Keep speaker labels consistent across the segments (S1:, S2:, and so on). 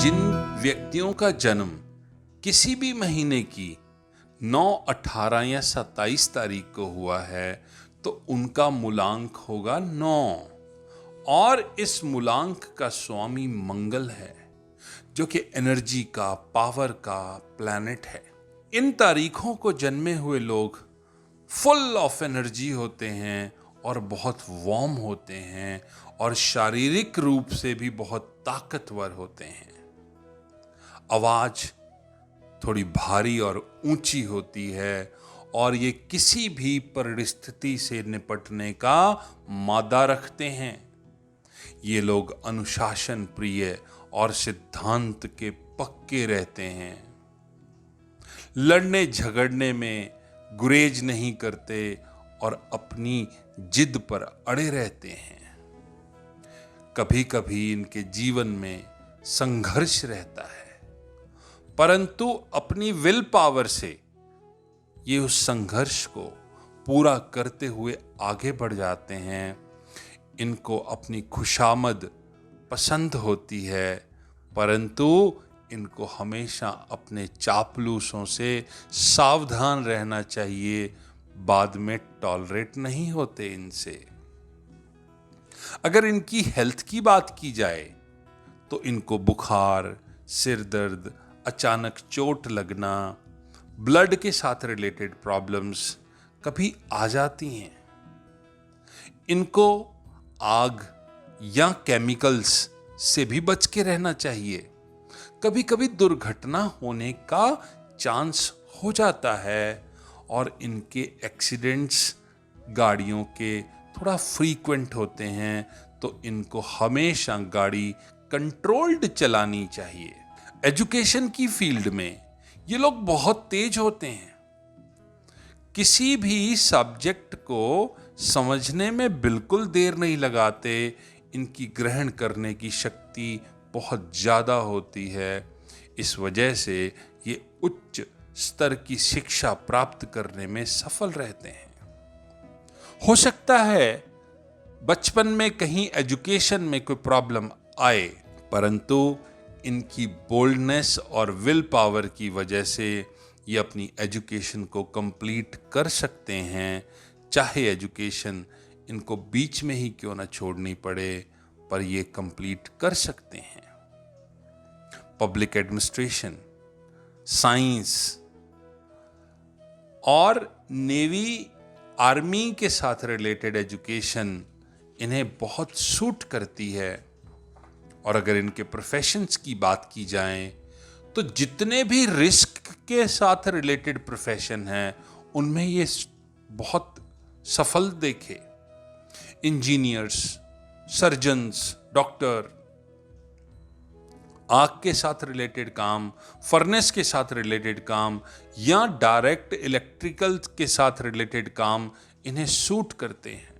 S1: जिन व्यक्तियों का जन्म किसी भी महीने की 9, 18 या 27 तारीख को हुआ है तो उनका मूलांक होगा 9 और इस मूलांक का स्वामी मंगल है जो कि एनर्जी का, पावर का प्लैनेट है। इन तारीखों को जन्मे हुए लोग फुल ऑफ एनर्जी होते हैं और बहुत वार्म होते हैं और शारीरिक रूप से भी बहुत ताकतवर होते हैं। आवाज थोड़ी भारी और ऊंची होती है और ये किसी भी परिस्थिति से निपटने का मादा रखते हैं। ये लोग अनुशासन प्रिय और सिद्धांत के पक्के रहते हैं। लड़ने झगड़ने में गुरेज नहीं करते और अपनी जिद पर अड़े रहते हैं। कभी कभी इनके जीवन में संघर्ष रहता है, परंतु अपनी विल पावर से ये उस संघर्ष को पूरा करते हुए आगे बढ़ जाते हैं। इनको अपनी खुशामद पसंद होती है, परंतु इनको हमेशा अपने चापलूसों से सावधान रहना चाहिए। बाद में टॉलरेट नहीं होते इनसे। अगर इनकी हेल्थ की बात की जाए तो इनको बुखार, सिर दर्द, अचानक चोट लगना, ब्लड के साथ रिलेटेड प्रॉब्लम्स कभी आ जाती हैं। इनको आग या केमिकल्स से भी बच के रहना चाहिए। कभी कभी दुर्घटना होने का चांस हो जाता है और इनके एक्सीडेंट्स गाड़ियों के थोड़ा फ्रीक्वेंट होते हैं, तो इनको हमेशा गाड़ी कंट्रोल्ड चलानी चाहिए। एजुकेशन की फील्ड में ये लोग बहुत तेज होते हैं। किसी भी सब्जेक्ट को समझने में बिल्कुल देर नहीं लगाते। इनकी ग्रहण करने की शक्ति बहुत ज़्यादा होती है। इस वजह से ये उच्च स्तर की शिक्षा प्राप्त करने में सफल रहते हैं। हो सकता है बचपन में कहीं एजुकेशन में कोई प्रॉब्लम आए, परंतु इनकी बोल्डनेस और विल पावर की वजह से ये अपनी एजुकेशन को कंप्लीट कर सकते हैं। चाहे एजुकेशन इनको बीच में ही क्यों ना छोड़नी पड़े, पर ये कंप्लीट कर सकते हैं। पब्लिक एडमिनिस्ट्रेशन, साइंस और नेवी, आर्मी के साथ रिलेटेड एजुकेशन इन्हें बहुत सूट करती है। और अगर इनके प्रोफेशंस की बात की जाए तो जितने भी रिस्क के साथ रिलेटेड प्रोफेशन हैं उनमें ये बहुत सफल देखे। इंजीनियर्स, सर्जन्स, डॉक्टर, आग के साथ रिलेटेड काम, फर्नेस के साथ रिलेटेड काम या डायरेक्ट इलेक्ट्रिकल के साथ रिलेटेड काम इन्हें सूट करते हैं।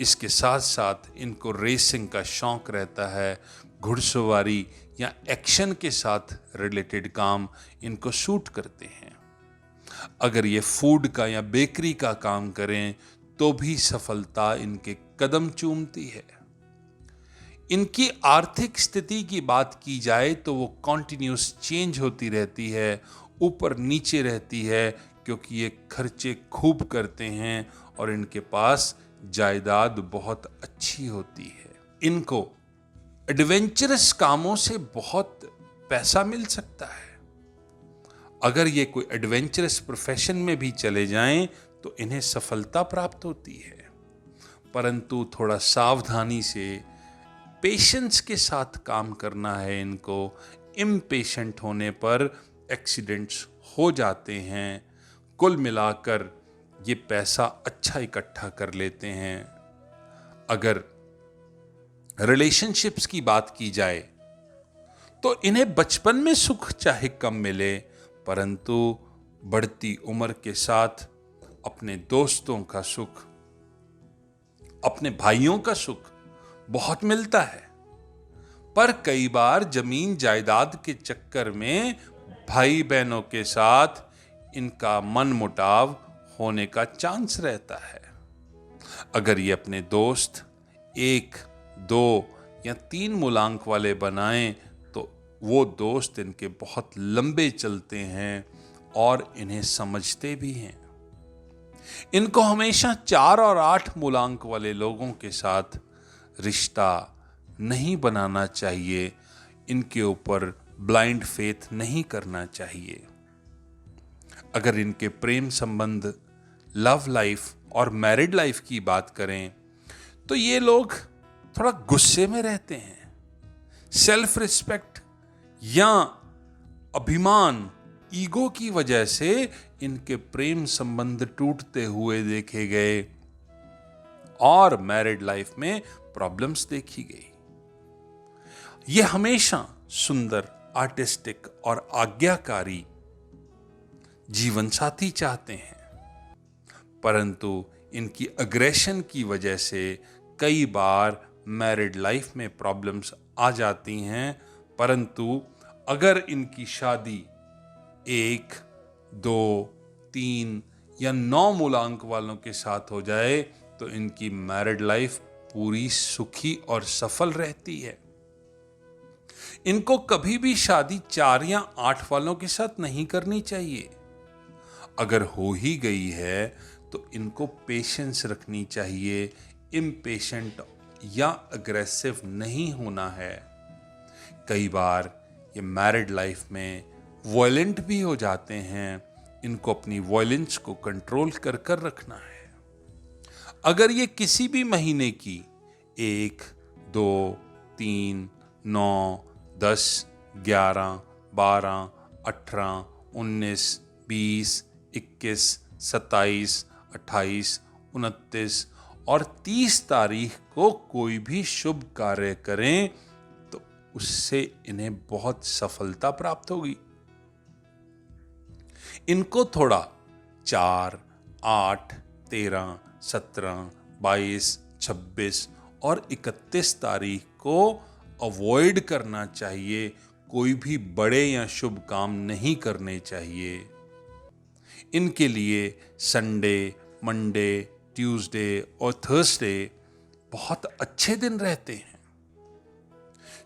S1: इसके साथ साथ इनको रेसिंग का शौक रहता है। घुड़सवारी या एक्शन के साथ रिलेटेड काम इनको सूट करते हैं। अगर ये फूड का या बेकरी का काम करें तो भी सफलता इनके कदम चूमती है। इनकी आर्थिक स्थिति की बात की जाए तो वो कॉन्टिन्यूस चेंज होती रहती है, ऊपर नीचे रहती है, क्योंकि ये खर्चे खूब करते हैं और इनके पास जायदाद बहुत अच्छी होती है। इनको एडवेंचरस कामों से बहुत पैसा मिल सकता है। अगर ये कोई एडवेंचरस प्रोफेशन में भी चले जाएं तो इन्हें सफलता प्राप्त होती है, परंतु थोड़ा सावधानी से, पेशेंस के साथ काम करना है इनको। इम्पेशेंट होने पर एक्सीडेंट्स हो जाते हैं। कुल मिलाकर ये पैसा अच्छा इकट्ठा कर लेते हैं। अगर रिलेशनशिप्स की बात की जाए तो इन्हें बचपन में सुख चाहे कम मिले, परंतु बढ़ती उम्र के साथ अपने दोस्तों का सुख, अपने भाइयों का सुख बहुत मिलता है। पर कई बार जमीन जायदाद के चक्कर में भाई बहनों के साथ इनका मनमुटाव होने का चांस रहता है। अगर ये अपने दोस्त 1, 2 या 3 मूलांक वाले बनाएं वो दोस्त इनके बहुत लंबे चलते हैं और इन्हें समझते भी हैं। इनको हमेशा 4 और 8 मूलांक वाले लोगों के साथ रिश्ता नहीं बनाना चाहिए। इनके ऊपर ब्लाइंड फेथ नहीं करना चाहिए। अगर इनके प्रेम संबंध, लव लाइफ और मैरिड लाइफ की बात करें तो ये लोग थोड़ा गुस्से में रहते हैं। सेल्फ रिस्पेक्ट या अभिमान, ईगो की वजह से इनके प्रेम संबंध टूटते हुए देखे गए और मैरिड लाइफ में प्रॉब्लम्स देखी गई। ये हमेशा सुंदर, आर्टिस्टिक और आज्ञाकारी जीवन साथी चाहते हैं, परंतु इनकी अग्रेशन की वजह से कई बार मैरिड लाइफ में प्रॉब्लम्स आ जाती हैं। परंतु अगर इनकी शादी 1, 2, 3 या 9 मूलांक वालों के साथ हो जाए तो इनकी मैरिड लाइफ पूरी सुखी और सफल रहती है। इनको कभी भी शादी 4 या 8 वालों के साथ नहीं करनी चाहिए। अगर हो ही गई है तो इनको पेशेंस रखनी चाहिए। इम्पेशेंट या अग्रेसिव नहीं होना है। कई बार ये मैरिड लाइफ में वॉयलेंट भी हो जाते हैं। इनको अपनी वॉयलेंस को कंट्रोल कर कर रखना है। अगर ये किसी भी महीने की 1, 2, 3, 9, 10, 11, 12, 18, 19, 20, 21, 27, 28, 29 और 30 तारीख को कोई भी शुभ कार्य करें तो उससे इन्हें बहुत सफलता प्राप्त होगी। इनको थोड़ा 4, 8, 13, 17, 22, 26 और 31 तारीख को अवॉइड करना चाहिए। कोई भी बड़े या शुभ काम नहीं करने चाहिए। इनके लिए संडे, मंडे, ट्यूसडे और थर्सडे बहुत अच्छे दिन रहते हैं।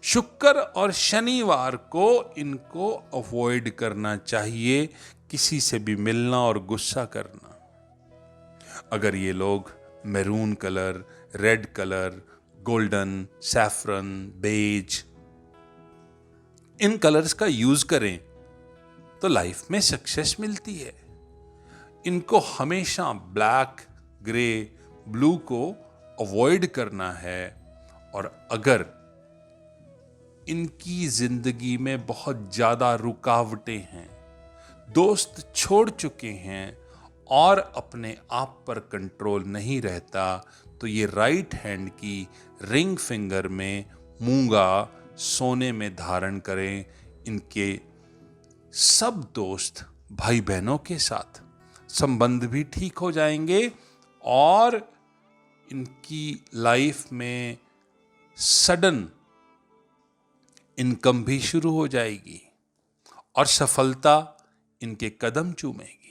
S1: शुक्र और शनिवार को इनको अवॉइड करना चाहिए, किसी से भी मिलना और गुस्सा करना। अगर ये लोग maroon colour, red colour, golden, saffron, beige इन कलर्स का यूज करें तो लाइफ में सक्सेस मिलती है। इनको हमेशा ब्लैक, ग्रे, ब्लू को अवॉइड करना है। और अगर इनकी जिंदगी में बहुत ज्यादा रुकावटें हैं, दोस्त छोड़ चुके हैं और अपने आप पर कंट्रोल नहीं रहता, तो ये राइट हैंड की रिंग फिंगर में मूंगा सोने में धारण करें। इनके सब दोस्त, भाई बहनों के साथ संबंध भी ठीक हो जाएंगे और इनकी लाइफ में सडन इनकम भी शुरू हो जाएगी और सफलता इनके कदम चूमेगी।